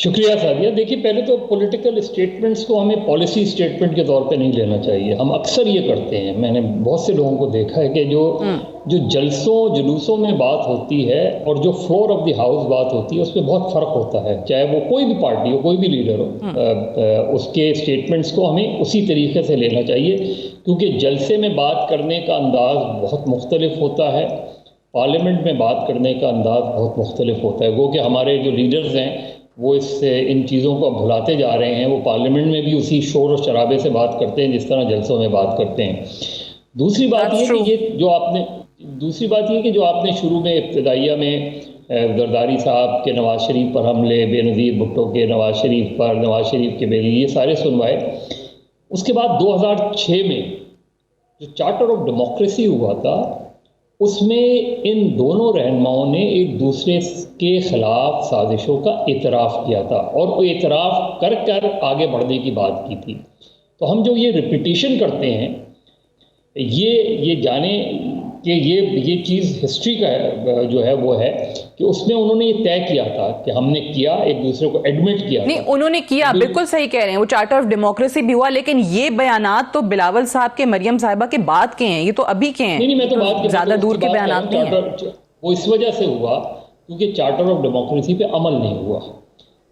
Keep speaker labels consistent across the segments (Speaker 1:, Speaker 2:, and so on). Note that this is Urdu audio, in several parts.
Speaker 1: شکریہ سعدیہ. دیکھیے پہلے تو پولیٹیکل اسٹیٹمنٹس کو ہمیں پالیسی اسٹیٹمنٹ کے طور پہ نہیں لینا چاہیے. ہم اکثر یہ کرتے ہیں, میں نے بہت سے لوگوں کو دیکھا ہے کہ جو جلسوں جلوسوں میں بات ہوتی ہے اور جو فلور آف دی ہاؤس بات ہوتی ہے اس میں بہت فرق ہوتا ہے, چاہے وہ کوئی بھی پارٹی ہو, کوئی بھی لیڈر ہو. اس کے اسٹیٹمنٹس کو ہمیں اسی طریقے سے لینا چاہیے, کیونکہ جلسے میں بات کرنے کا انداز بہت مختلف ہوتا ہے, پارلیمنٹ میں بات کرنے کا انداز بہت مختلف ہوتا ہے. گو کہ ہمارے جو لیڈرز ہیں وہ ان چیزوں کو بھلاتے جا رہے ہیں. وہ پارلیمنٹ میں بھی اسی شور و شرابے سے بات کرتے ہیں جس طرح جلسوں میں بات کرتے ہیں. دوسری بات یہ کہ جو آپ نے شروع میں ابتدائیہ میں زرداری صاحب کے نواز شریف پر حملے, بے نظیر بھٹو کے نواز شریف پر, نواز شریف کے بیلی, یہ سارے سنوائے. اس کے بعد 2006 میں جو چارٹر آف ڈیموکریسی ہوا تھا اس میں ان دونوں رہنماؤں نے ایک دوسرے کے خلاف سازشوں کا اعتراف کیا تھا اور وہ اعتراف کر آگے بڑھنے کی بات کی تھی. تو ہم جو یہ ریپیٹیشن کرتے ہیں یہ جانیں کہ یہ چیز ہسٹری کا جو ہے وہ ہے کہ اس میں انہوں نے یہ طے کیا تھا کہ ہم نے کیا, ایک دوسرے کو ایڈمٹ کیا.
Speaker 2: نہیں, انہوں نے کیا, بالکل صحیح کہہ رہے ہیں, وہ چارٹر آف ڈیموکریسی بھی ہوا, لیکن یہ بیانات تو بلاول صاحب کے, مریم صاحبہ کے بعد کے ہیں, یہ تو ابھی کے ہیں.
Speaker 1: نہیں, میں تو بات
Speaker 2: زیادہ دور کے بیانات نہیں ہیں.
Speaker 1: وہ اس وجہ سے ہوا کیونکہ چارٹر آف ڈیموکریسی پہ عمل نہیں ہوا.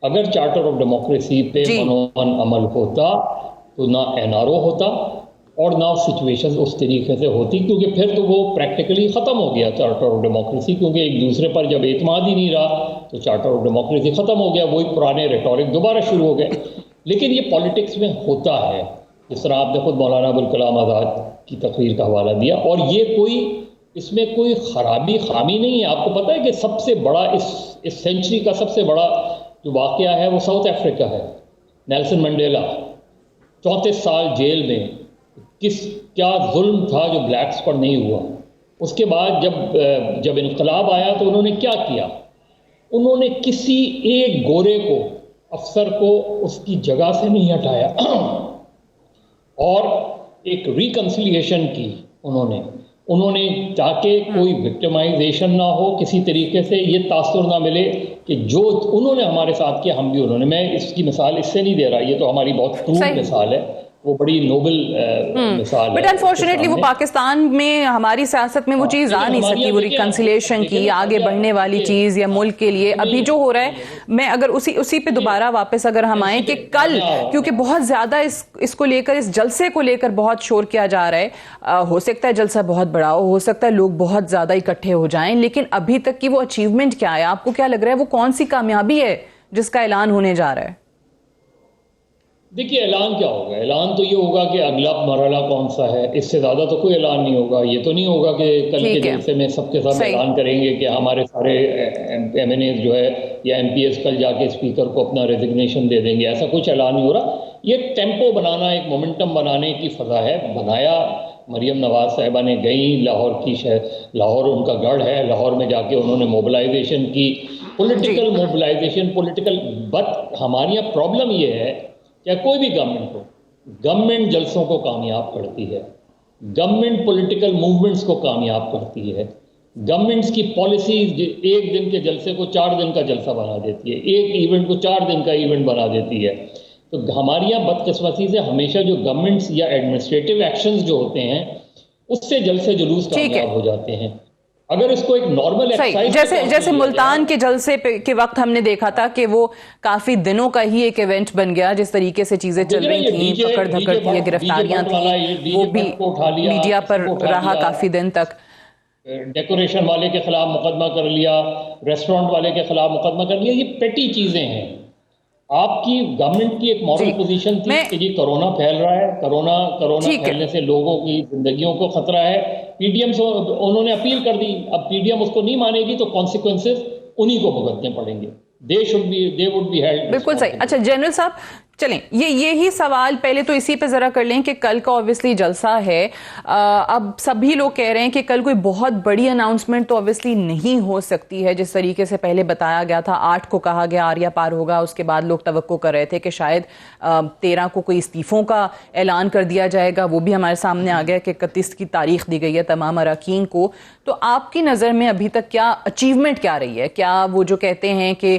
Speaker 1: اگر چارٹر آف ڈیموکریسی پہ منوان عمل ہوتا تو نہ NRO ہوتا اور نہ سچویشن اس طریقے سے ہوتی, کیونکہ پھر تو وہ پریکٹیکلی ختم ہو گیا چارٹر آف ڈیموکریسی, کیونکہ ایک دوسرے پر جب اعتماد ہی نہیں رہا تو چارٹر آف ڈیموکریسی ختم ہو گیا, وہی پرانے ریٹورک دوبارہ شروع ہو گئے. لیکن یہ پالیٹکس میں ہوتا ہے, جس طرح آپ نے خود مولانا ابوالکلام آزاد کی تقریر کا حوالہ دیا, اور یہ اس میں کوئی خامی نہیں ہے. آپ کو پتہ ہے کہ سب سے بڑا اس سینچری کا سب سے بڑا جو واقعہ ہے وہ ساؤتھ افریقہ ہے. نیلسن منڈیلا 34 سال جیل میں, کیا ظلم تھا جو بلیکس پر نہیں ہوا. اس کے بعد جب انقلاب آیا تو انہوں نے کیا کیا, انہوں نے کسی ایک گورے کو, افسر کو اس کی جگہ سے نہیں ہٹایا اور ایک ریکنسیلیشن کی انہوں نے تاکہ کوئی وکٹمائزیشن نہ ہو, کسی طریقے سے یہ تاثر نہ ملے کہ جو انہوں نے ہمارے ساتھ کیا ہم بھی انہوں نے. میں اس کی مثال اس سے نہیں دے رہا, یہ تو ہماری بہت کروڑ مثال ہے, وہ بڑی نوبل مثال ہے.
Speaker 2: بٹ انفارچونیٹلی وہ پاکستان میں ہماری سیاست میں وہ چیز آ نہیں سکی, وہ ریکنسیلیشن کی, آگے بڑھنے والی چیز یا ملک کے لیے ابھی جو ہو رہا ہے. میں اگر اسی پہ دوبارہ واپس اگر ہم آئیں کہ کل, کیونکہ بہت زیادہ اس کو لے کر, اس جلسے کو لے کر بہت شور کیا جا رہا ہے, ہو سکتا ہے جلسہ بہت بڑا ہو سکتا ہے لوگ بہت زیادہ اکٹھے ہو جائیں, لیکن ابھی تک کی وہ اچیومنٹ کیا ہے, آپ کو کیا لگ رہا ہے, وہ کون سی کامیابی ہے جس کا اعلان ہونے جا رہا ہے؟
Speaker 1: دیکھیے اعلان کیا ہوگا, اعلان تو یہ ہوگا کہ اگلا مرحلہ کون سا ہے, اس سے زیادہ تو کوئی اعلان نہیں ہوگا. یہ تو نہیں ہوگا کہ کل کے جلسے میں سب کے ساتھ اعلان کریں گے کہ ہمارے سارے MNAs جو ہے یا MPs کل جا کے اسپیکر کو اپنا ریزگنیشن دے دیں گے, ایسا کچھ اعلان نہیں ہو رہا. یہ ٹیمپو بنانا, ایک مومنٹم بنانے کی فضا ہے. بنایا, مریم نواز صاحبہ نے گئیں لاہور کی لاہور ان کا گڑھ ہے, لاہور میں جا کے انہوں نے موبلائزیشن کی, پولیٹیکل موبلائزیشن, بٹ ہمارے یہاں پرابلم یہ ہے کہ کوئی بھی گورنمنٹ ہو, گورنمنٹ جلسوں کو کامیاب کرتی ہے, گورنمنٹ پولیٹیکل موومنٹس کو کامیاب کرتی ہے, گورنمنٹس کی پالیسیز ایک دن کے جلسے کو 4 دن کا جلسہ بنا دیتی ہے, ایک ایونٹ کو 4 دن کا ایونٹ بنا دیتی ہے. تو ہمارے یہاں بدقسمتی سے ہمیشہ جو گورنمنٹس یا ایڈمنسٹریٹو ایکشنز جو ہوتے ہیں اس سے جلسے جلوس کامیاب ہو جاتے ہیں. اگر اس کو ایک نارمل
Speaker 2: جیسے ملتان کے جلسے کے وقت ہم نے دیکھا تھا کہ وہ کافی دنوں کا ہی ایک ایونٹ بن گیا, جس طریقے سے چیزیں چل رہی تھیں, پکڑ دھکڑ تھی, گرفتاریاں تھیں, وہ بھی میڈیا پر رہا کافی دن تک.
Speaker 1: ڈیکوریشن والے کے خلاف مقدمہ کر لیا, ریسٹورنٹ والے کے خلاف مقدمہ کر لیا, یہ پیٹی چیزیں ہیں. آپ کی گورنمنٹ کی ایک مورل پوزیشن تھی کہ یہ کرونا پھیل رہا ہے, کرونا پھیلنے سے لوگوں کی زندگیوں کو خطرہ ہے. پی ڈی ایم سے انہوں نے اپیل کر دی, اب پی ڈی ایم اس کو نہیں مانے گی تو کانسیکوینسز انہی کو بھگتنے پڑیں گے. they would be held.
Speaker 2: بالکل صحیح. اچھا جنرل صاحب, چلیں یہی سوال پہلے تو اسی پہ ذرا کر لیں کہ کل کا اوبویسلی جلسہ ہے. اب سبھی لوگ کہہ رہے ہیں کہ کل کوئی بہت بڑی اناؤنسمنٹ تو اوبویسلی نہیں ہو سکتی ہے, جس طریقے سے پہلے بتایا گیا تھا. 8 کو کہا گیا آریہ پار ہوگا, اس کے بعد لوگ توقع کر رہے تھے کہ شاید 13 کو کوئی استعفوں کا اعلان کر دیا جائے گا. وہ بھی ہمارے سامنے آ گیا کہ 31 کی تاریخ دی گئی ہے تمام اراکین کو. تو آپ کی نظر میں ابھی تک کیا اچیومنٹ کیا رہی ہے؟ کیا وہ جو کہتے ہیں کہ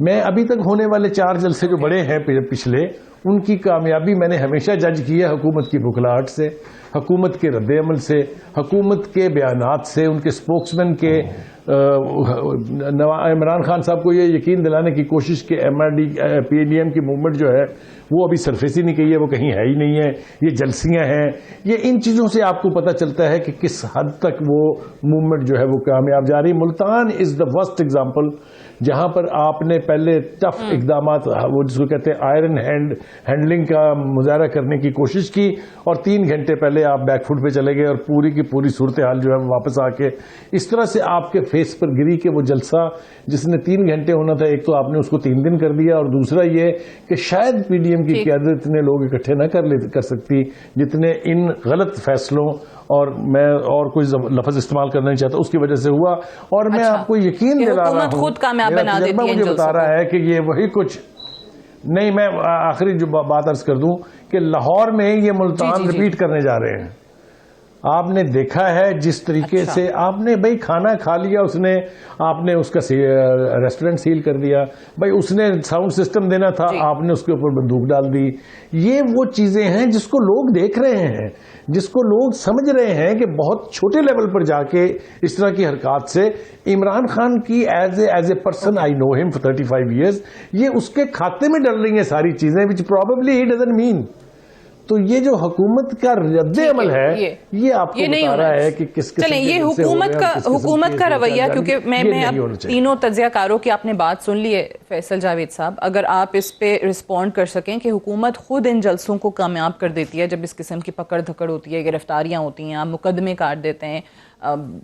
Speaker 3: میں ابھی تک ہونے والے 4 جلسے جو بڑے ہیں پچھلے، ان کی کامیابی میں نے ہمیشہ جج کی ہے حکومت کی بکھلاہٹ سے، حکومت کے رد عمل سے، حکومت کے بیانات سے، ان کے اسپوکس مین کے عمران خان صاحب کو یہ یقین دلانے کی کوشش کہ پی ڈی ایم کی موومنٹ جو ہے وہ ابھی سرفیس ہی نہیں کی ہے، وہ کہیں ہے ہی نہیں ہے، یہ جلسیاں ہیں. یہ ان چیزوں سے آپ کو پتہ چلتا ہے کہ کس حد تک وہ موومنٹ جو ہے وہ کامیاب جا رہی. ملتان از دا فرسٹ ایگزامپل جہاں پر آپ نے پہلے ٹف اقدامات، وہ جس کو کہتے ہیں آئرن ہینڈلنگ کا مظاہرہ کرنے کی کوشش کی، اور 3 گھنٹے پہلے آپ بیک فٹ پہ چلے گئے اور پوری کی پوری صورتحال جو ہے واپس آ کے اس طرح سے آپ کے فیس پر گری کہ وہ جلسہ جس نے 3 گھنٹے ہونا تھا، ایک تو آپ نے اس کو 3 دن کر دیا، اور دوسرا یہ کہ شاید پی ڈی ایم کی قیادت اتنے لوگ اکٹھے نہ کر سکتی جتنے ان غلط فیصلوں، اور میں اور کوئی لفظ استعمال کرنا نہیں چاہتا، اس کی وجہ سے ہوا. اور میں آپ کو یقین دلا رہا ہوں،
Speaker 2: خود کامیاب بنا دیتی ہے،
Speaker 3: مجھے بتا رہا ہے کہ یہ وہی کچھ نہیں. میں آخری جو بات عرض کر دوں کہ لاہور میں یہ ملتان ریپیٹ کرنے جا رہے ہیں. آپ نے دیکھا ہے جس طریقے سے آپ نے بھائی کھانا کھا لیا، اس نے آپ نے اس کا ریسٹورنٹ سیل کر دیا، بھائی اس نے ساؤنڈ سسٹم دینا تھا، آپ نے اس کے اوپر بندوق ڈال دی. یہ وہ چیزیں ہیں جس کو لوگ دیکھ رہے ہیں، جس کو لوگ سمجھ رہے ہیں کہ بہت چھوٹے لیول پر جا کے اس طرح کی حرکات سے عمران خان کی ایز اے پرسن آئی نو ہم فار 35 ایئرز، یہ اس کے کھاتے میں ڈل رہی ہیں ساری چیزیں which probably he doesn't mean. تو یہ جو حکومت کا رد عمل ہے یہ آپ کو بتا رہا ہے کہ کس
Speaker 2: چلیں یہ حکومت کا رویہ، کیونکہ میں اب تینوں تجزیہ کاروں کی آپ نے بات سن لی ہے. فیصل جاوید صاحب، اگر آپ اس پہ رسپونڈ کر سکیں کہ حکومت خود ان جلسوں کو کامیاب کر دیتی ہے جب اس قسم کی پکڑ دھکڑ ہوتی ہے، گرفتاریاں ہوتی ہیں، آپ مقدمے کاٹ دیتے ہیں،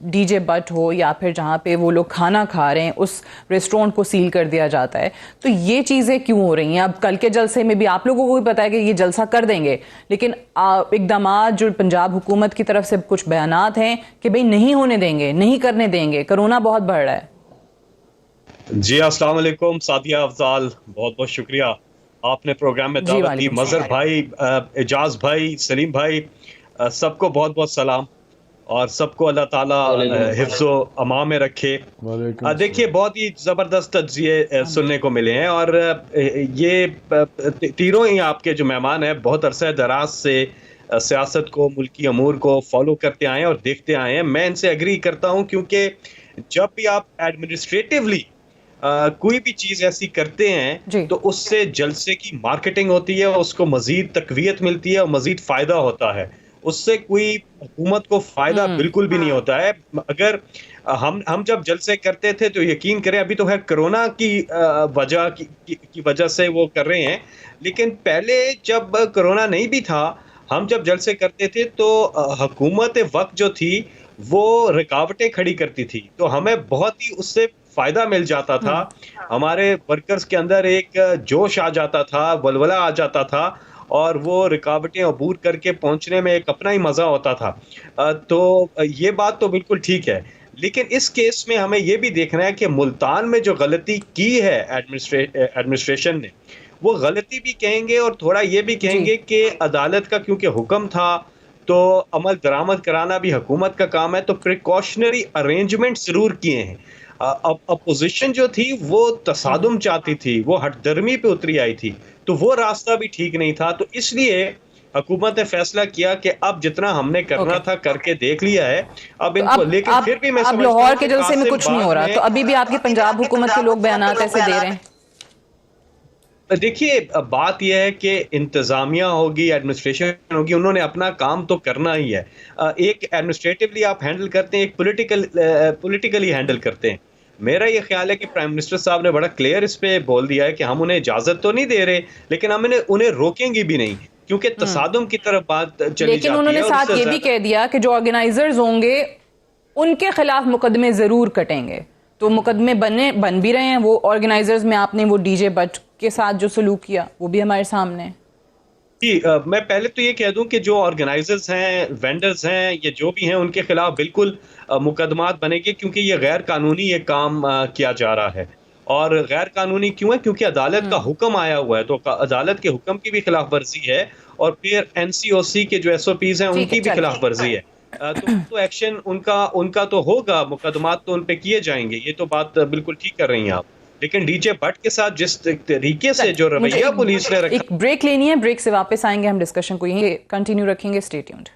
Speaker 2: ڈی جے بٹ ہو یا پھر جہاں پہ وہ لوگ کھانا کھا رہے ہیں اس ریسٹورینٹ کو سیل کر دیا جاتا ہے، تو یہ چیزیں کیوں ہو رہی ہیں؟ اب کل کے جلسے میں بھی آپ لوگوں کو بھی پتا ہے کہ یہ جلسہ کر دیں گے، لیکن اقدامات جو پنجاب حکومت کی طرف سے کچھ بیانات ہیں کہ بھئی نہیں ہونے دیں گے، نہیں کرنے دیں گے، کرونا بہت بڑھ رہا ہے.
Speaker 4: جی السلام علیکم سعدیہ افضال، بہت بہت شکریہ آپ نے پروگرام میں دعوت دی. مظہر بھائی، اعجاز بھائی، سلیم بھائی، سب کو بہت بہت سلام، اور سب کو اللہ تعالیٰ حفظ و امان میں رکھے. دیکھیے بہت ہی زبردست تجزیے سننے کو ملے ہیں، اور یہ تینوں ہی آپ کے جو مہمان ہیں بہت عرصہ دراز سے سیاست کو، ملکی امور کو فالو کرتے آئے ہیں اور دیکھتے آئے ہیں. میں ان سے اگری کرتا ہوں، کیونکہ جب بھی آپ ایڈمنسٹریٹیولی کوئی بھی چیز ایسی کرتے ہیں تو اس سے جلسے کی مارکیٹنگ ہوتی ہے، اس کو مزید تقویت ملتی ہے اور مزید فائدہ ہوتا ہے. اس سے کوئی حکومت کو فائدہ بالکل بھی نہیں ہوتا ہے. اگر ہم جب جلسے کرتے تھے تو یقین کریں، ابھی تو ہے کرونا کی وجہ سے وہ کر رہے ہیں، لیکن پہلے جب کرونا نہیں بھی تھا، ہم جب جلسے کرتے تھے تو حکومت وقت جو تھی وہ رکاوٹیں کھڑی کرتی تھی، تو ہمیں بہت ہی اس سے فائدہ مل جاتا تھا. ہمارے ورکرز کے اندر ایک جوش آ جاتا تھا، ولولہ آ جاتا تھا، اور وہ رکاوٹیں عبور کر کے پہنچنے میں ایک اپنا ہی مزہ ہوتا تھا. تو یہ بات تو بالکل ٹھیک ہے، لیکن اس کیس میں ہمیں یہ بھی دیکھنا ہے کہ ملتان میں جو غلطی کی ہے ایڈمنسٹریشن نے، وہ غلطی بھی کہیں گے اور تھوڑا یہ بھی کہیں گے کہ عدالت کا کیونکہ حکم تھا تو عمل درآمد کرانا بھی حکومت کا کام ہے، تو پریکاشنری ارینجمنٹ ضرور کیے ہیں. اپوزیشن جو تھی وہ تصادم چاہتی تھی، وہ ہٹ درمی پہ اتری آئی تھی، تو وہ راستہ بھی ٹھیک نہیں تھا. تو اس لیے حکومت نے فیصلہ کیا کہ اب جتنا ہم نے کرنا تھا کر کے دیکھ لیا ہے، اب ان کو. لیکن پھر بھی میں
Speaker 2: اب لاہور کے جلسے میں کچھ نہیں ہو رہا، تو ابھی بھی آپ کی پنجاب حکومت کے لوگ بیانات ایسے دے رہے ہیں.
Speaker 4: دیکھیے بات یہ ہے کہ انتظامیہ ہوگی، ایڈمنسٹریشن ہوگی، انہوں نے اپنا کام تو کرنا ہی ہے. ایک ایڈمنسٹریٹولی آپ ہینڈل کرتے ہیں، ایک پولیٹیکلی ہینڈل کرتے ہیں. میرا یہ خیال ہے کہ پرائم منسٹر صاحب نے بڑا کلیئر اس پہ بول دیا ہے کہ ہم انہیں اجازت تو نہیں دے رہے، لیکن ہم انہیں روکیں گی بھی نہیں، کیونکہ تصادم کی طرف بات چلی جاتی ہے.
Speaker 2: لیکن انہوں نے ساتھ یہ بھی کہہ دیا کہ جو آرگنائزرز ہوں گے ان کے خلاف مقدمے ضرور کٹیں گے. تو مقدمے بن بھی رہے ہیں. وہ آرگنائزرز میں آپ نے وہ ڈی جے بٹ کے ساتھ جو سلوک کیا وہ بھی ہمارے سامنے ہے.
Speaker 4: جی میں پہلے تو یہ کہہ دوں کہ جو آرگنائزرز ہیں، وینڈرز ہیں، یہ جو بھی ہیں، ان کے خلاف بالکل مقدمات بنے گے، کیونکہ یہ غیر قانونی یہ کام کیا جا رہا ہے. اور غیر قانونی کیوں ہے؟ کیونکہ عدالت کا حکم آیا ہوا ہے، تو عدالت کے حکم کی بھی خلاف ورزی ہے، اور پھر NCOC کے جو SOPs ہیں ان کی بھی خلاف ورزی ہے. تو ایکشن ان کا تو ہوگا، مقدمات تو ان پہ کیے جائیں گے. یہ تو بات بالکل ٹھیک کر رہی ہیں آپ. لیکن ڈی جے بٹ کے ساتھ جس طریقے سے جو رویہ پولیس نے رکھا.
Speaker 2: ایک بریک لینی ہے, بریک سے واپس آئیں گے, ہم ڈسکشن کو یہیں کنٹینیو رکھیں گے. Stay tuned.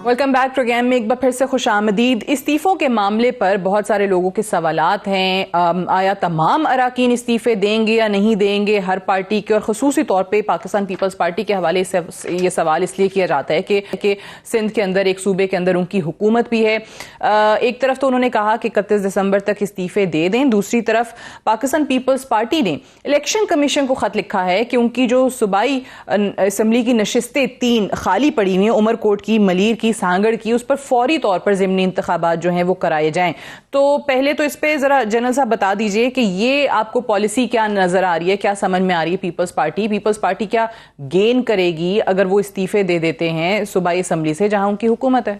Speaker 2: Welcome back. Programme میں ایک بار پھر سے خوش آمدید. استعفوں کے معاملے پر بہت سارے لوگوں کے سوالات ہیں. آیا تمام اراکین استعفے دیں گے یا نہیں دیں گے ہر پارٹی کے, اور خصوصی طور پہ پاکستان پیپلز پارٹی کے حوالے سے یہ سوال اس لیے کیا جاتا ہے کہ سندھ کے اندر, ایک صوبے کے اندر ان کی حکومت بھی ہے. ایک طرف تو انہوں نے کہا کہ 31 دسمبر تک استعفے دے دیں, دوسری طرف پاکستان پیپلز پارٹی نے الیکشن کمیشن کو خط لکھا ہے کہ ان کی جو صوبائی اسمبلی کی نشستیں 3 خالی پڑی ہوئی ہیں, عمر کوٹ کی, ملیر کی, سانگڑ کی, اس پر فوری طور پر ضمنی انتخابات جو ہیں وہ کرائے جائیں. تو پہلے تو اس پہ ذرا جنرل صاحب بتا دیجئے کہ یہ آپ کو پالیسی کیا نظر آ رہی ہے, کیا سمجھ میں آ رہی ہے پیپلز پارٹی کیا گین کرے گی اگر وہ استعفے دے دیتے ہیں صوبائی اسمبلی سے جہاں ان کی حکومت ہے؟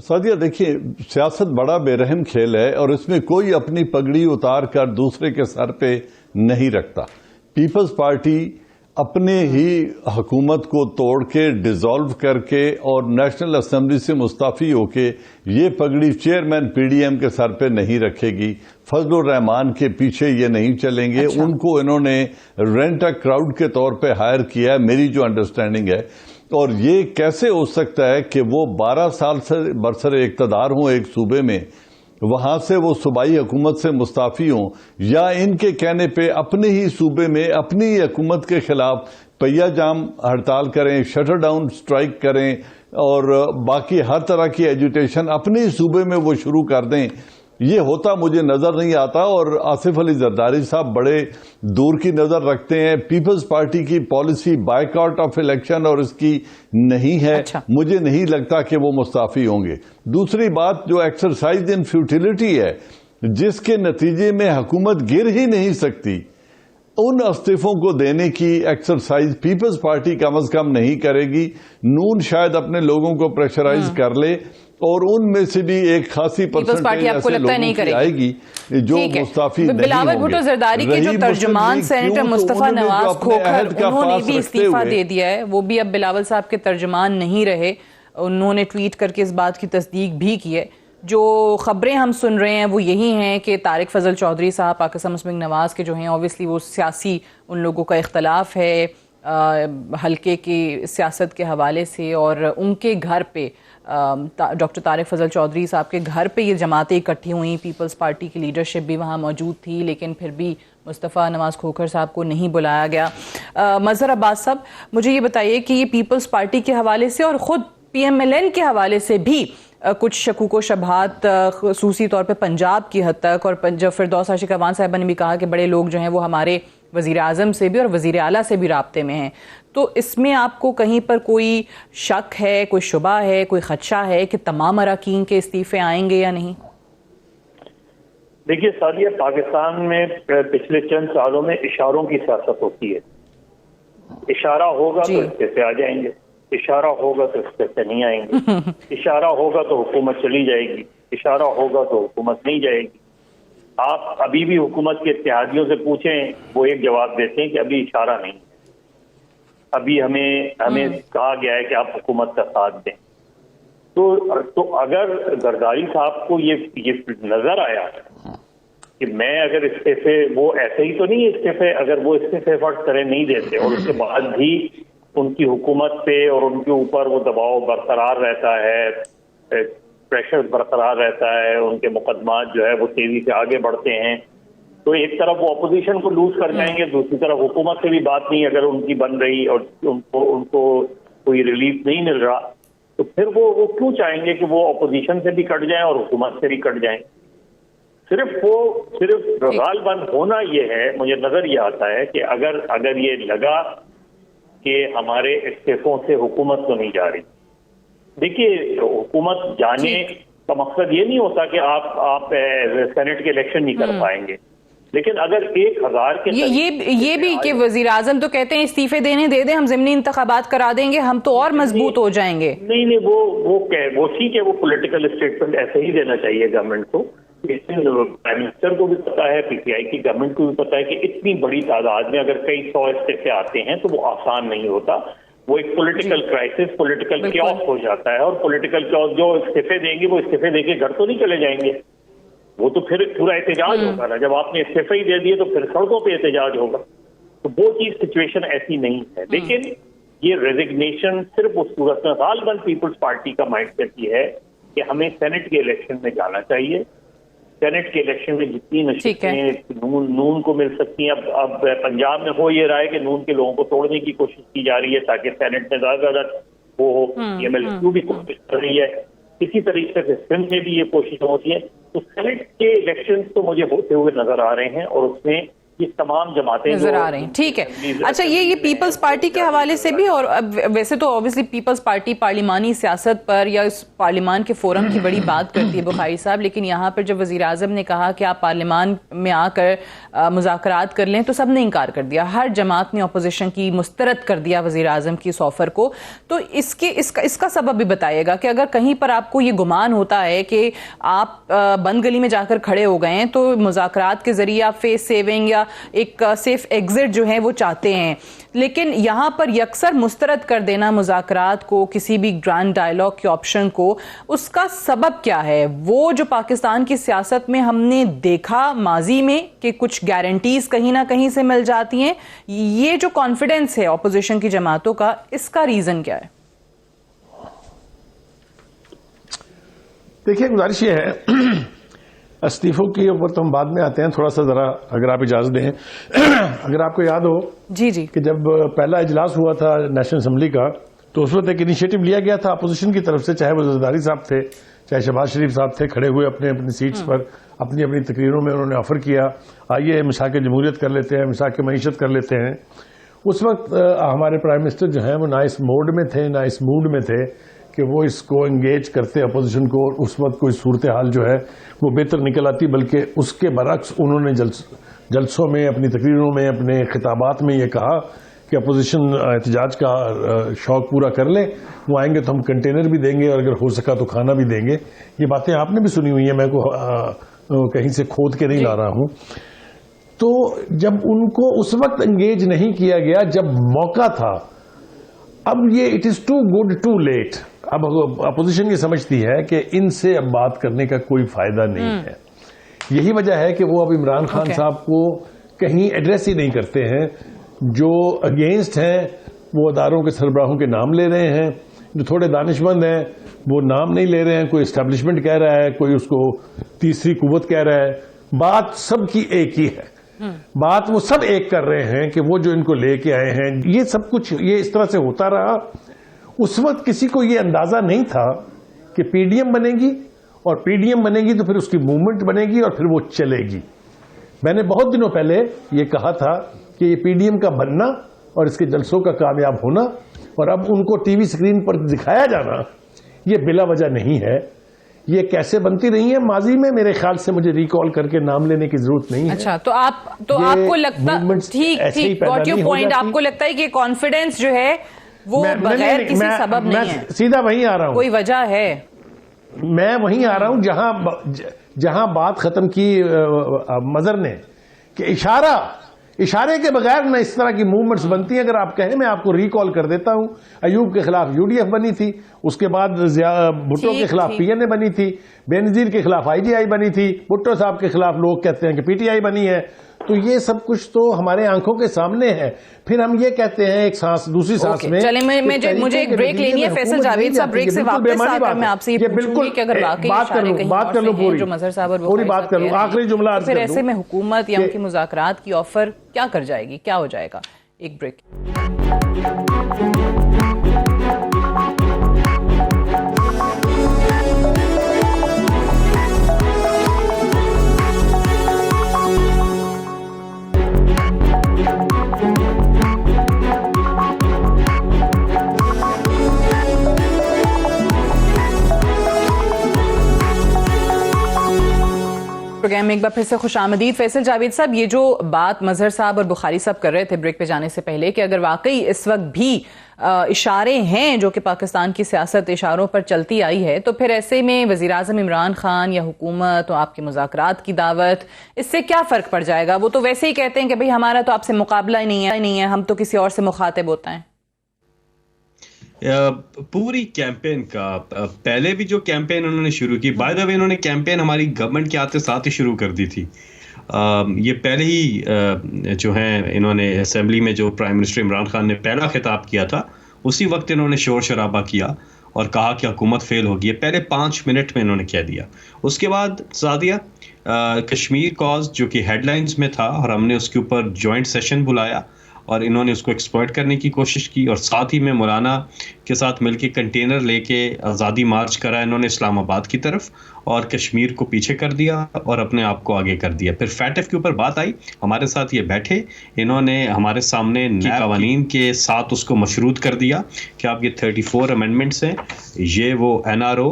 Speaker 5: سعدیہ دیکھیے, سیاست بڑا بے رحم کھیل ہے اور اس میں کوئی اپنی پگڑی اتار کر دوسرے کے سر پہ نہیں رکھتا. پیپلز پارٹی اپنے ہی حکومت کو توڑ کے, ڈیزالو کر کے اور نیشنل اسمبلی سے مستعفی ہو کے یہ پگڑی چیئرمین پی ڈی ایم کے سر پہ نہیں رکھے گی. فضل الرحمان کے پیچھے یہ نہیں چلیں گے. ان کو انہوں نے رینٹ اے کراؤڈ کے طور پہ ہائر کیا ہے, میری جو انڈرسٹینڈنگ ہے. اور یہ کیسے ہو سکتا ہے کہ وہ 12 سال سے برسر اقتدار ہوں ایک صوبے میں, وہاں سے وہ صوبائی حکومت سے مستعفی ہوں, یا ان کے کہنے پہ اپنے ہی صوبے میں اپنی حکومت کے خلاف پہیا جام ہڑتال کریں, شٹر ڈاؤن سٹرائک کریں اور باقی ہر طرح کی ایجوٹیشن اپنے ہی صوبے میں وہ شروع کر دیں. یہ ہوتا مجھے نظر نہیں آتا. اور آصف علی زرداری صاحب بڑے دور کی نظر رکھتے ہیں. پیپلز پارٹی کی policy bike out of election اور اس کی نہیں ہے. مجھے نہیں لگتا کہ وہ مستعفی ہوں گے. دوسری بات جو ایکسرسائز ان فیوٹیلٹی ہے, جس کے نتیجے میں حکومت گر ہی نہیں سکتی, ان استعفوں کو دینے کی ایکسرسائز پیپلز پارٹی کم از کم نہیں کرے گی. نون شاید اپنے لوگوں کو پریشرائز کر لے اور ان میں سے بھی ایک خاصی پرسنٹیج ایسے لوگوں کی آئے گی جو مستعفی نہیں ہوں گے.
Speaker 2: بلاول بھٹو زرداری کے جو ترجمان سینیٹر مصطفیٰ نواز کھوکھر, انہوں نے بھی استعفیٰ دے دیا ہے. وہ بھی اب بلاول صاحب کے ترجمان نہیں رہے. انہوں نے ٹویٹ کر کے اس بات کی تصدیق بھی کی ہے. جو خبریں ہم سن رہے ہیں وہ یہی ہیں کہ طارق فضل چودھری صاحب پاکستان مسلم لیگ نواز کے جو ہیں, اوبویسلی وہ سیاسی ان لوگوں کا اختلاف ہے حلقے کی سیاست کے حوالے سے, اور ان کے گھر پہ ڈاکٹر طارق فضل چودھری صاحب کے گھر پہ یہ جماعتیں اکٹھی ہوئیں. پیپلز پارٹی کی لیڈرشپ بھی وہاں موجود تھی, لیکن پھر بھی مصطفیٰ نواز کھوکھر صاحب کو نہیں بلایا گیا. مظہر عباس صاحب, مجھے یہ بتائیے کہ یہ پیپلز پارٹی کے حوالے سے اور خود پی ایم ایل این کے حوالے سے بھی کچھ شکوک و شبہات, خصوصی طور پہ پنجاب کی حد تک, اور فردوس عاشق اعوان صاحبہ نے بھی کہا کہ بڑے لوگ جو ہیں وہ ہمارے وزیر اعظم سے بھی اور وزیر اعلیٰ سے بھی رابطے میں ہیں. تو اس میں آپ کو کہیں پر کوئی شک ہے, کوئی شبہ ہے, کوئی خدشہ ہے کہ تمام اراکین کے استعفے آئیں گے یا نہیں؟
Speaker 6: دیکھیے سعدیہ, پاکستان میں پچھلے چند سالوں میں اشاروں کی سیاست ہوتی ہے. اشارہ ہوگا تو استعفے آ جائیں گے, اشارہ ہوگا تو استعفے نہیں آئیں گے, اشارہ ہوگا تو حکومت چلی جائے گی, اشارہ ہوگا تو حکومت نہیں جائے گی. آپ ابھی بھی حکومت کے اتحادیوں سے پوچھیں, وہ ایک جواب دیتے ہیں کہ ابھی اشارہ نہیں, ابھی ہمیں کہا گیا ہے کہ آپ حکومت کا ساتھ دیں. تو اگر زرداری صاحب کو یہ نظر آیا کہ میں اگر استعفے, وہ ایسے ہی تو نہیں استعفے, اگر وہ استعفے فرض کریں نہیں دیتے اور اس کے بعد بھی ان کی حکومت پہ اور ان کے اوپر وہ دباؤ برقرار رہتا ہے, پریشر برقرار رہتا ہے, ان کے مقدمات جو ہے وہ تیزی سے آگے بڑھتے ہیں, تو ایک طرف وہ اپوزیشن کو لوز کر جائیں گے, دوسری طرف حکومت سے بھی بات نہیں اگر ان کی بن رہی اور ان کو کوئی ریلیف نہیں مل رہا, تو پھر وہ کیوں چاہیں گے کہ وہ اپوزیشن سے بھی کٹ جائیں اور حکومت سے بھی کٹ جائیں. صرف غالباً ہونا یہ ہے, مجھے نظر یہ آتا ہے کہ اگر یہ لگا کہ ہمارے استعفوں سے حکومت تو نہیں جا رہی. دیکھیے حکومت جانے کا مقصد یہ نہیں ہوتا کہ آپ سینٹ کے الیکشن نہیں کر پائیں گے. لیکن اگر 1000 کے
Speaker 2: یہ بھی کہ وزیر اعظم تو کہتے ہیں استعفے دینے دے دیں, ہم ضمنی انتخابات کرا دیں گے, ہم تو اور مضبوط ہو جائیں گے.
Speaker 6: نہیں وہ ٹھیک ہے, وہ پولیٹیکل اسٹیٹمنٹ ایسے ہی دینا چاہیے گورنمنٹ کو. پرائم منسٹر کو بھی پتا ہے, پی ٹی آئی کی گورنمنٹ کو بھی پتا ہے کہ اتنی بڑی تعداد میں اگر کئی 100 استعفے آتے ہیں تو وہ آسان نہیں ہوتا. وہ ایک پولیٹیکل کرائسس, پولیٹیکل کیوس ہو جاتا ہے, اور پولیٹیکل کیوس جو استعفے دیں گے وہ استعفے دے کے گھر تو نہیں چلے جائیں گے, وہ تو پھر پورا احتجاج ہوگا نا. جب آپ نے استعفے ہی دے دیے تو پھر سڑکوں پہ احتجاج ہوگا. تو وہ چیز سچویشن ایسی نہیں ہے. لیکن یہ ریزگنیشن صرف اس صورت میں غالباً پیپلز پارٹی کا مائنڈ سیٹ یہ ہے کہ ہمیں سینٹ کے الیکشن میں جانا چاہیے. سینٹ کے الیکشن میں جتنی نشستیں نون کو مل سکتی ہیں, اب پنجاب میں ہو یہ رہا ہے کہ نون کے لوگوں کو توڑنے کی کوشش کی جا رہی ہے تاکہ سینٹ میں زیادہ زیادہ وہ ہو. ایم ایل کیو بھی کوشش کر رہی ہے, اسی طریقے سے سندھ میں بھی یہ کوشش ہوتی ہے. تو سینٹ کے الیکشن تو مجھے ہوتے ہوئے نظر آ رہے ہیں, اور اس میں یہ تمام جماعتیں
Speaker 2: نظر آ رہی ہیں. ٹھیک ہے, اچھا یہ پیپلز پارٹی کے حوالے سے بھی, اور ویسے تو اوبیسلی پیپلز پارٹی پارلیمانی سیاست پر یا اس پارلیمان کے فورم کی بڑی بات کرتی ہے بخاری صاحب, لیکن یہاں پر جب وزیر اعظم نے کہا کہ آپ پارلیمان میں آ کر مذاکرات کر لیں تو سب نے انکار کر دیا. ہر جماعت نے اپوزیشن کی مسترد کر دیا وزیر اعظم کی اس آفر کو. تو اس کا سبب بھی بتائیے گا کہ اگر کہیں پر آپ کو یہ گمان ہوتا ہے کہ آپ بند گلی میں جا کر کھڑے ہو گئے ہیں تو مذاکرات کے ذریعے آپ فیس سیونگ یا ایک سیف ایگزٹ جو ہے وہ چاہتے ہیں, لیکن یہاں پر یکسر مسترد کر دینا مذاکرات کو, کسی بھی گرانڈ ڈائیلاگ کے آپشن کو, اس کا سبب کیا ہے؟ وہ جو پاکستان کی سیاست میں ہم نے دیکھا ماضی میں کہ کچھ گارنٹیز کہیں نہ کہیں سے مل جاتی ہیں, یہ جو کانفیڈنس ہے اپوزیشن کی جماعتوں کا, اس کا ریزن کیا ہے؟
Speaker 3: دیکھیے گزارش یہ ہے, استعفوں کے اوپر تو ہم بعد میں آتے ہیں, تھوڑا سا ذرا اگر آپ اجازت دیں. اگر آپ کو یاد ہو
Speaker 2: جی کہ
Speaker 3: جب پہلا اجلاس ہوا تھا نیشنل اسمبلی کا, تو اس وقت ایک انیشیٹو لیا گیا تھا اپوزیشن کی طرف سے, چاہے وہ زرداری صاحب تھے, چاہے شہباز شریف صاحب تھے, کھڑے ہوئے اپنے اپنی سیٹس پر اپنی اپنی تقریروں میں انہوں نے آفر کیا, آئیے مساق جمہوریت کر لیتے ہیں, مساق معیشت کر لیتے ہیں. اس وقت ہمارے پرائم منسٹر جو ہیں وہ نہ اس موڈ میں تھے نہ اس موڈ میں تھے کہ وہ اس کو انگیج کرتے اپوزیشن کو, اور اس وقت کوئی صورتحال جو ہے وہ بہتر نکل آتی, بلکہ اس کے برعکس انہوں نے جلسوں میں, اپنی تقریروں میں, اپنے خطابات میں یہ کہا کہ اپوزیشن احتجاج کا شوق پورا کر لے, وہ آئیں گے تو ہم کنٹینر بھی دیں گے, اور اگر ہو سکا تو کھانا بھی دیں گے. یہ باتیں آپ نے بھی سنی ہوئی ہیں, میں کو کہیں سے کھود کے نہیں لا رہا ہوں. تو جب ان کو اس وقت انگیج نہیں کیا گیا جب موقع تھا, اب یہ it is too good too late. اب اپوزیشن یہ سمجھتی ہے کہ ان سے اب بات کرنے کا کوئی فائدہ نہیں ہے. یہی وجہ ہے کہ وہ اب عمران خان صاحب کو کہیں ایڈریس ہی نہیں کرتے ہیں. جو اگینسٹ ہیں وہ اداروں کے سربراہوں کے نام لے رہے ہیں, جو تھوڑے دانش مند ہیں وہ نام نہیں لے رہے ہیں. کوئی اسٹیبلشمنٹ کہہ رہا ہے, کوئی اس کو تیسری قوت کہہ رہا ہے. بات سب کی ایک ہی ہے, بات وہ سب ایک کر رہے ہیں کہ وہ جو ان کو لے کے آئے ہیں, یہ سب کچھ یہ اس طرح سے ہوتا رہا. اس وقت کسی کو یہ اندازہ نہیں تھا کہ پی ڈی ایم بنے گی, اور پی ڈی ایم بنے گی تو پھر اس کی موومنٹ بنے گی اور پھر وہ چلے گی. میں نے بہت دنوں پہلے یہ کہا تھا کہ یہ پی ڈی ایم کا بننا اور اس کے جلسوں کا کامیاب ہونا, اور اب ان کو ٹی وی سکرین پر دکھایا جانا, یہ بلا وجہ نہیں ہے. یہ کیسے بنتی رہی ہے ماضی میں, میرے خیال سے مجھے ریکال کر کے نام لینے کی ضرورت نہیں ہے.
Speaker 2: اچھا, تو آپ کو لگتا, ٹھیک گاٹ یور پوائنٹ, آپ کو لگتا ہے کہ کانفیڈنس جو ہے وہ بغیر کسی سبب نہیں ہے,
Speaker 3: سیدھا وہیں آ رہا ہوں,
Speaker 2: کوئی وجہ ہے.
Speaker 3: میں وہیں آ رہا ہوں جہاں بات ختم کی مظہر نے, کہ اشارے کے بغیر نہ اس طرح کی موومنٹس بنتی ہیں. اگر آپ کہیں, میں آپ کو ریکال کر دیتا ہوں, ایوب کے خلاف یو ڈی ایف بنی تھی, اس کے بعد بھٹو کے خلاف پی این اے بنی تھی, بے نظیر کے خلاف آئی ڈی آئی بنی تھی, بھٹو صاحب کے خلاف لوگ کہتے ہیں کہ پی ٹی آئی بنی ہے. تو یہ سب کچھ تو ہمارے آنکھوں کے سامنے ہے. پھر ہم یہ کہتے ہیں ایک سانس دوسری سانس میں.
Speaker 2: چلیں, مجھے ایک بریک لینی ہے. فیصل جاوید صاحب, بریک سے واپس آ کر میں آپ سے یہ پوچھوں گی کہ اگر واقعی اشارے کہیں اور سے ہیں جو مظہر صاحب اور
Speaker 3: پوری بات کر لوں, آخری جملہ عرض کر
Speaker 2: پھر
Speaker 3: دوں,
Speaker 2: ایسے میں حکومت یا ان کی مذاکرات کی آفر کیا کر جائے گی, کیا ہو جائے گا؟ ایک بریک. پروگرام میں ایک بار پھر سے خوش آمدید. فیصل جاوید صاحب, یہ جو بات مظہر صاحب اور بخاری صاحب کر رہے تھے بریک پہ جانے سے پہلے کہ اگر واقعی اس وقت بھی اشارے ہیں جو کہ پاکستان کی سیاست اشاروں پر چلتی آئی ہے, تو پھر ایسے میں وزیر اعظم عمران خان یا حکومت اور آپ کے مذاکرات کی دعوت, اس سے کیا فرق پڑ جائے گا؟ وہ تو ویسے ہی کہتے ہیں کہ بھئی ہمارا تو آپ سے مقابلہ ہی نہیں ہے, ہم تو کسی اور سے مخاطب ہوتا ہیں.
Speaker 4: پوری کیمپین کا پہلے بھی جو کیمپین انہوں نے شروع کی, بائی دا وے انہوں نے کیمپین ہماری گورنمنٹ کے آتے ساتھ ہی شروع کر دی تھی. یہ پہلے ہی جو ہیں انہوں نے اسمبلی میں جو پرائم منسٹر عمران خان نے پہلا خطاب کیا تھا, اسی وقت انہوں نے شور شرابہ کیا اور کہا کہ حکومت فیل ہوگی. پہلے 5 منٹ میں انہوں نے کہہ دیا. اس کے بعد سعدیہ کشمیر کاز جو کہ ہیڈ لائنز میں تھا, اور ہم نے اس کے اوپر جوائنٹ سیشن بلایا اور انہوں نے اس کو ایکسپلائٹ کرنے کی کوشش کی, اور ساتھ ہی میں مولانا کے ساتھ مل کے کنٹینر لے کے آزادی مارچ کرا انہوں نے اسلام آباد کی طرف, اور کشمیر کو پیچھے کر دیا اور اپنے آپ کو آگے کر دیا. پھر فیٹف کے اوپر بات آئی, ہمارے ساتھ یہ بیٹھے, انہوں نے ہمارے سامنے نئے قوانین کے ساتھ اس کو مشروط کر دیا کہ آپ یہ 34 امینڈمنٹس ہیں, یہ وہ NRO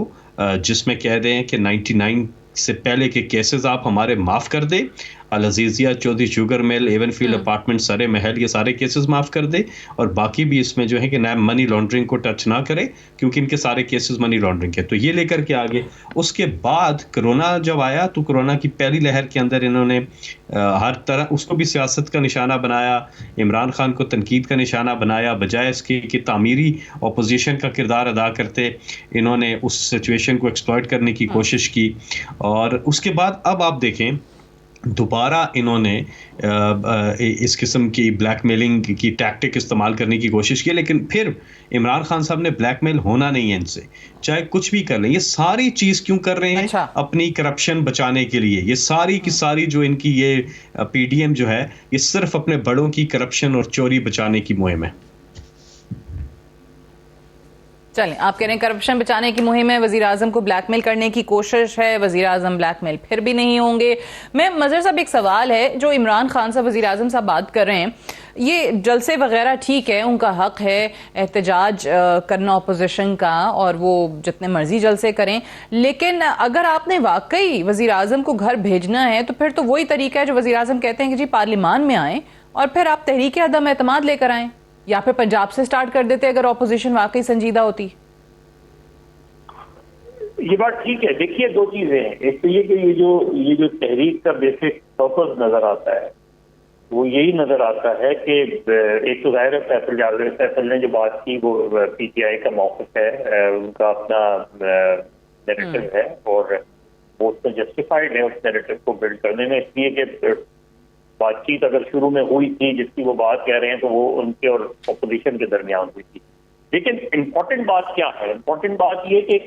Speaker 4: جس میں کہہ دیں کہ 99 سے پہلے کے کیسز آپ ہمارے معاف کر دیں, العزیزیہ, Chaudhry sugar mill, Avenfield apartment, Surrey Mahal, یہ سارے کیسز معاف کر دے, اور باقی بھی اس میں جو ہے کہ نیا منی لانڈرنگ کو ٹچ نہ کرے کیونکہ ان کے سارے کیسز منی لانڈرنگ کے. تو یہ لے کر کے آگے. اس کے بعد کرونا جب آیا تو کرونا کی پہلی لہر کے اندر انہوں نے ہر طرح اس کو بھی سیاست کا نشانہ بنایا, عمران خان کو تنقید کا نشانہ بنایا, بجائے اس کی کہ تعمیری اپوزیشن کا کردار ادا کرتے انہوں نے اس سچویشن کو ایکسپلائٹ کرنے کی کوشش کی. اور اس کے بعد اب آپ دیکھیں دوبارہ انہوں نے اس قسم کی بلیک میلنگ کی ٹیکٹک استعمال کرنے کی کوشش کی, لیکن پھر عمران خان صاحب نے بلیک میل ہونا نہیں ہے ان سے, چاہے کچھ بھی کر لیں. یہ ساری چیز کیوں کر رہے ہیں؟ اپنی کرپشن بچانے کے لیے. یہ ساری کی ساری جو ان کی یہ PDM جو ہے, یہ صرف اپنے بڑوں کی کرپشن اور چوری بچانے کی مہم ہے.
Speaker 2: چلیں, آپ کہہ رہے ہیں کرپشن بچانے کی مہم ہے, وزیر اعظم کو بلیک میل کرنے کی کوشش ہے, وزیر اعظم بلیک میل پھر بھی نہیں ہوں گے. میں مظہر صاحب ایک سوال ہے, جو عمران خان صاحب وزیر اعظم صاحب بات کر رہے ہیں, یہ جلسے وغیرہ ٹھیک ہے, ان کا حق ہے احتجاج کرنا اپوزیشن کا, اور وہ جتنے مرضی جلسے کریں, لیکن اگر آپ نے واقعی وزیر اعظم کو گھر بھیجنا ہے تو پھر تو وہی طریقہ ہے جو وزیر اعظم کہتے ہیں کہ جی پارلیمان میں آئیں اور پھر آپ تحریک عدم اعتماد لے کر آئیں, یا پھر پنجاب سے سٹارٹ کر دیتے اگر اپوزیشن واقعی سنجیدہ ہوتی.
Speaker 6: یہ بات ٹھیک ہے. دیکھیے دو چیزیں ہیں, ایک تو یہ کہ یہ جو تحریک کا بیسک پرپز نظر آتا ہے وہ یہی نظر آتا ہے کہ ایک تو ظاہر ہے فیصل نے جو بات کی وہ PTI کا موقف ہے, ان کا اپنا نیریٹو ہے, اور وہ اس میں جسٹیفائڈ ہے اس نیریٹو کو بلڈ کرنے میں, اس لیے کہ بات چیت اگر شروع میں ہوئی تھی جس کی وہ بات کہہ رہے ہیں تو وہ ان کے اور اپوزیشن کے درمیان ہوئی تھی. لیکن امپورٹنٹ بات کیا ہے؟ امپورٹنٹ بات یہ کہ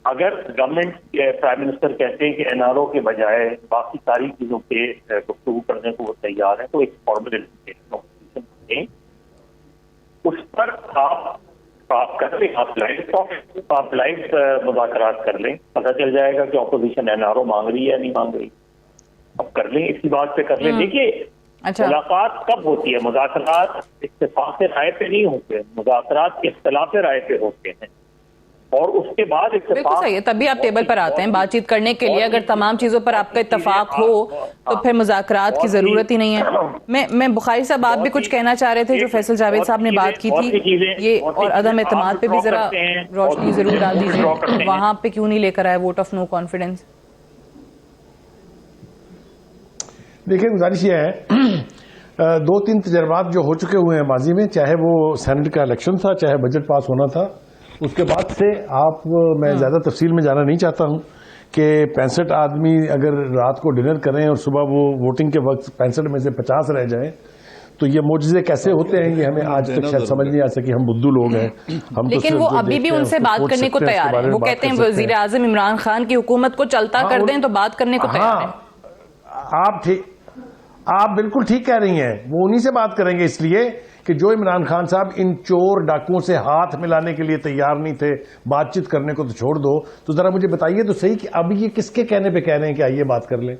Speaker 6: اگر گورنمنٹ پرائم منسٹر کہتے ہیں کہ NRO کے بجائے باقی ساری چیزوں پہ گفتگو کرنے کو وہ تیار ہے, تو ایک فارمل دیں, اس پر آپ کر لیں, آپ لائیو مذاکرات کر لیں, پتہ چل جائے گا کہ اپوزیشن NRO مانگ رہی ہے یا نہیں مانگ رہی. اب کر لیں, اسی بات پہ کر لیں. دیکھیے ملاقات کب ہوتی ہے؟ مذاکرات اتفاق رائے پہ نہیں ہوتے, مذاکرات اختلاف رائے پہ ہوتے ہیں, اور اس کے بعد
Speaker 2: بالکل صحیح ہے, تبھی آپ ٹیبل پر آتے ہیں بات چیت کرنے کے لیے. اگر تمام چیزوں پر آپ کا اتفاق ہو تو پھر مذاکرات کی ضرورت ہی نہیں ہے. میں بخاری صاحب آپ بھی کچھ کہنا چاہ رہے تھے جو فیصل جاوید صاحب نے بات کی تھی, یہ اور عدم اعتماد پہ بھی ذرا روشنی ضرور ڈال دیجیے. وہاں پہ کیوں نہیں لے کر آئے ووٹ آف نو کانفیڈنس؟
Speaker 3: دیکھیں گزارش یہ ہے, 2-3 تجربات جو ہو چکے ہوئے ہیں ماضی میں, چاہے وہ سینٹ کا الیکشن تھا, چاہے بجٹ پاس ہونا تھا, اس کے بعد سے میں زیادہ تفصیل میں جانا نہیں چاہتا ہوں کہ 65 آدمی اگر رات کو ڈنر کریں اور صبح وہ ووٹنگ کے وقت 65 میں سے 50 رہ جائیں تو یہ معجزے کیسے ہوتے ہیں یہ ہمیں آج تک شاید سمجھ نہیں آ سکی. ہم بدھو لوگ ہیں,
Speaker 2: لیکن وہ ابھی بھی ان سے بات کرنے کو تیار ہیں. وہ کہتے ہیں وزیر اعظم عمران خان کی حکومت کو چلتا کر دیں تو بات کرنے کو تیار ہیں.
Speaker 3: آپ بالکل ٹھیک کہہ رہی ہیں, وہ انہی سے بات کریں گے, اس لیے کہ جو عمران خان صاحب ان چور ڈاکوؤں سے ہاتھ ملانے کے لیے تیار نہیں تھے, بات چیت کرنے کو تو چھوڑ دو. تو ذرا مجھے بتائیے تو صحیح کہ اب یہ کس کے کہنے پہ کہہ رہے ہیں کہ آئیے بات کر لیں؟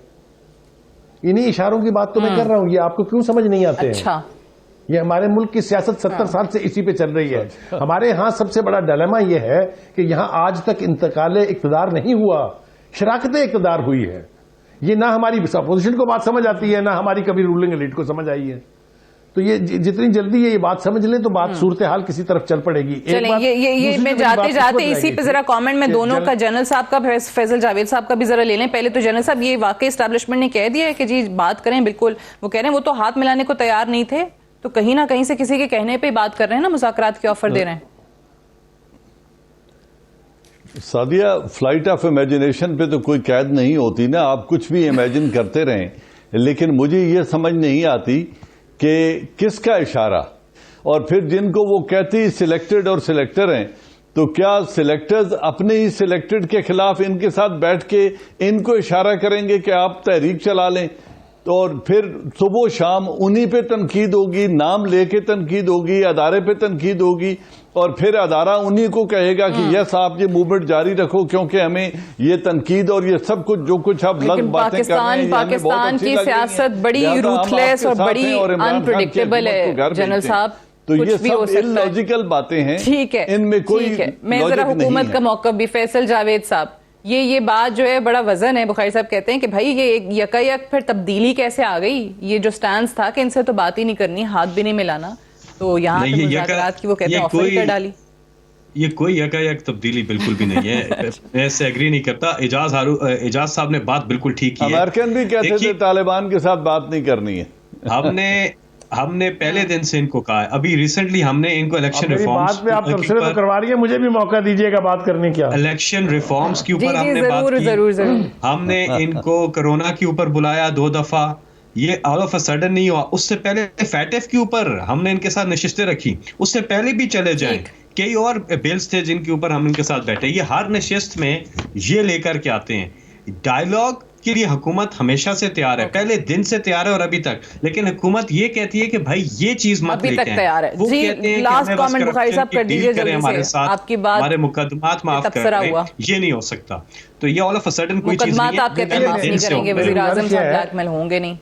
Speaker 3: انہی اشاروں کی بات تو میں کر رہا ہوں, یہ آپ کو کیوں سمجھ نہیں آتے ہیں؟ یہ ہمارے ملک کی سیاست 70 سال سے اسی پہ چل رہی ہے. ہمارے ہاں سب سے بڑا ڈیلیما یہ ہے کہ یہاں آج تک انتقال اقتدار نہیں ہوا, شراکت اقتدار ہوئی ہے. یہ نہ ہماری اپوزیشن کو بات سمجھ آتی ہے، نہ ہماری کبھی رولنگ ایلیٹ کو سمجھ آئی ہے. تو یہ جتنی جلدی یہ بات سمجھ لیں تو بات صورتحال کسی طرف چل پڑے گی.
Speaker 2: چلیں یہ میں جاتے جاتے اسی پہ ذرا کامنٹ میں دونوں کا، جنرل صاحب کا فیصل جاوید صاحب کا بھی ذرا لے لیں. پہلے تو جنرل صاحب یہ واقعی اسٹیبلشمنٹ نے کہہ دیا ہے کہ جی بات کریں، بالکل وہ کہہ رہے ہیں وہ تو ہاتھ ملانے کو تیار نہیں تھے، تو کہیں نہ کہیں سے کسی کے کہنے پہ بات کر رہے ہیں نا، مذاکرات کے آفر دے رہے ہیں.
Speaker 5: سعدیہ، فلائٹ آف امیجنیشن پہ تو کوئی قید نہیں ہوتی نا، آپ کچھ بھی امیجن کرتے رہیں. لیکن مجھے یہ سمجھ نہیں آتی کہ کس کا اشارہ، اور پھر جن کو وہ کہتی سلیکٹڈ اور سلیکٹر ہیں، تو کیا سلیکٹرز اپنے ہی سلیکٹڈ کے خلاف ان کے ساتھ بیٹھ کے ان کو اشارہ کریں گے کہ آپ تحریک چلا لیں، اور پھر صبح و شام انہی پہ تنقید ہوگی، نام لے کے تنقید ہوگی، ادارے پہ تنقید ہوگی، اور پھر ادارہ انہی کو کہے گا کہ یس آپ یہ موومنٹ جاری رکھو کیونکہ ہمیں یہ تنقید اور یہ سب کچھ جو کچھ آپ لگ باتیں کر رہے ہیں
Speaker 2: پاکستان کی سیاست بڑی روتھلیس اور بڑی انپریڈکٹیبل ہے جنرل صاحب.
Speaker 5: تو یہ سب اللاجیکل باتیں ہیں،
Speaker 2: ٹھیک ہے،
Speaker 5: ان میں کوئی
Speaker 2: میں ذرا حکومت کا موقف بھی. فیصل جاوید صاحب، یہ بات جو ہے بڑا وزن ہے. بخاری صاحب کہتے ہیں کہ بھائی یہ یکا یک پھر تبدیلی کیسے آ گئی؟ یہ جو سٹانس تھا کہ ان سے تو بات ہی نہیں کرنی، ہاتھ بھی نہیں ملانا، تو یہاں پہ مذاکرات کی وہ کہتے ہیں آفر ہی کر ڈالی.
Speaker 4: یہ کوئی یکا یک تبدیلی بالکل بھی نہیں ہے. میں اس سے ایگری نہیں کرتا. اعجاز صاحب نے بات بالکل ٹھیک کی ہے.
Speaker 5: امریکن بھی کہتے تھے طالبان کے ساتھ بات نہیں کرنی ہے.
Speaker 4: ہم نے پہلے دن سے ان کو کہا ہے. ابھی ریسنٹلی ہم نے ان کو الیکشن ریفارمز
Speaker 3: بات پہ آپ تبصرے تو کروا رہی ہیں، مجھے بھی موقع دیجیے گا بات کرنے کا.
Speaker 4: الیکشن ریفارمز کے اوپر ہم نے بات کی.
Speaker 2: ضرور.
Speaker 4: ہم نے ان کو کرونا کے اوپر بلایا 2 دفعہ، یہ آل آف اے سڈن نہیں ہوا. اس سے پہلے فیٹف کے اوپر ہم نے ان کے ساتھ نشستیں رکھی، اس سے پہلے بھی چلے جائیں. کئی اور بلز تھے جن کے اوپر ہم ان کے ساتھ بیٹھے. یہ ہر نشست میں یہ لے کر کے آتے ہیں. ڈائیلاگ کے لیے حکومت ہمیشہ سے تیار ہے، پہلے دن سے تیار ہے اور ابھی تک. لیکن حکومت یہ کہتی ہے کہ بھائی یہ چیز مت لے کے آئیں. وہ کہتے ہیں کہ ہمیں بس کرپشن کی ڈیل کریں ہمارے ساتھ، ہمارے مقدمات معاف کر رہے ہیں. یہ نہیں ہو سکتا. تو یہ آل آف اے سڈن کوئی چیز نہیں ہے.
Speaker 2: مقدمات آپ کہتے ہیں معاف نہیں کریں گے، وزیر اعظم صاحب بلیک میل ہوں گے نہیں.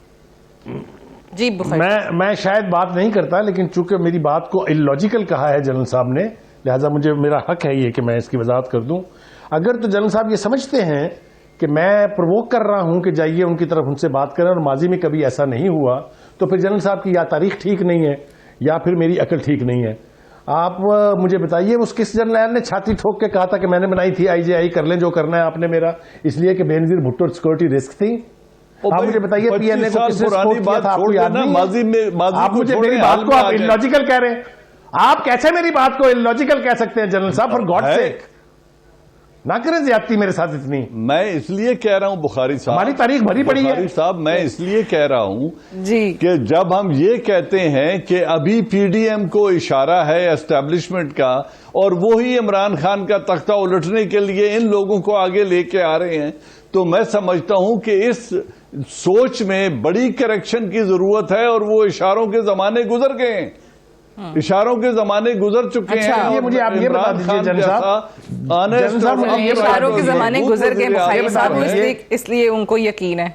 Speaker 2: جی
Speaker 3: میں شاید بات نہیں کرتا، لیکن چونکہ میری بات کو اللاجیکل کہا ہے جنرل صاحب نے، لہٰذا میرا حق ہے یہ کہ میں اس کی وضاحت کر دوں. اگر تو جنرل صاحب یہ سمجھتے ہیں کہ میں پرووک کر رہا ہوں کہ جائیے ان کی طرف ان سے بات کریں اور ماضی میں کبھی ایسا نہیں ہوا، تو پھر جنرل صاحب کی یا تاریخ ٹھیک نہیں ہے یا پھر میری عقل ٹھیک نہیں ہے. آپ مجھے بتائیے اس کس جنرل نے چھاتی ٹھوک کے کہا تھا کہ میں نے بنائی تھی IGI، کر لیں جو کرنا ہے آپ نے میرا، اس لیے کہ بینظیر بھٹو سیکورٹی رسک تھی. آپ مجھے بتائیے PNA کو کس نے سپورٹ کیا تھا؟ آپ کو یاد نہیں؟ آپ مجھے میری بات کو آپ اللاجیکل کہہ رہے ہیں. آپ کیسے میری بات کو اللاجیکل کہہ سکتے ہیں جنرل صاحب؟ فار گاڈ سیک نہ کریں زیادتی میرے ساتھ اتنی.
Speaker 5: میں اس لیے کہہ رہا ہوں بخاری صاحب،
Speaker 3: ہماری تاریخ بھری پڑی ہے.
Speaker 5: بخاری صاحب میں اس لیے کہہ رہا ہوں
Speaker 2: جی
Speaker 5: کہ جب ہم یہ کہتے ہیں کہ ابھی PDM کو اشارہ ہے اسٹیبلشمنٹ کا، اور وہی عمران خان کا تختہ الٹنے کے لیے ان لوگوں کو آگے لے کے آ رہے ہیں، تو میں سمجھتا ہوں کہ اس سوچ میں بڑی کریکشن کی ضرورت ہے. اور وہ اشاروں کے زمانے گزر گئے ہیں، اشاروں کے زمانے گزر چکے ہیں.
Speaker 3: یہ مجھے آپ یہ بتا دیجیے جنرل صاحب،
Speaker 2: اشاروں کے زمانے گزر گئے بخاری صاحب، اس لیے ان کو یقین ہے.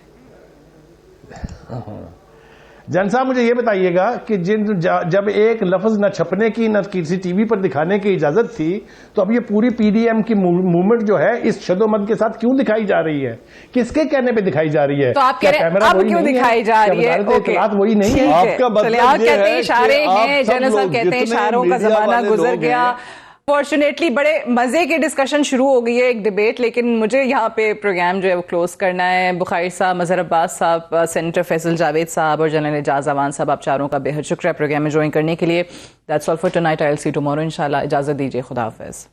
Speaker 3: جن صاحب مجھے یہ بتائیے گا کہ جب ایک لفظ نہ چھپنے کی نہ کسی ٹی وی پر دکھانے کی اجازت تھی، تو اب یہ پوری PDM کی موومنٹ جو ہے اس شد و مد کے ساتھ کیوں دکھائی جا رہی ہے؟ کس کے کہنے پہ دکھائی جا رہی ہے؟
Speaker 2: تو آپ کہہ رہے ہیں اب کیوں دکھائی جا رہی ہے؟
Speaker 3: اطلاعات وہی نہیں ہے.
Speaker 5: آپ کا مطلب یہ ہے
Speaker 2: اشارے ہیں، جنرل صاحب کہتے ہیں اشاروں کا زمانہ گزر گیا. فارچونیٹلی بڑے مزے کی ڈسکشن شروع ہو گئی ہے، ایک ڈیبیٹ، لیکن مجھے یہاں پہ پروگرام جو ہے وہ کلوز کرنا ہے. بخاری صاحب، مظہر عباس صاحب، سینیٹر فیصل جاوید صاحب اور جنرل اعجاز اعوان صاحب، آپ چاروں کا بے حد شکریہ پروگرام میں جوائن کرنے کے لیے. That's all for tonight. I will see tomorrow انشاءاللہ. اجازت دیجیے، خدا حافظ.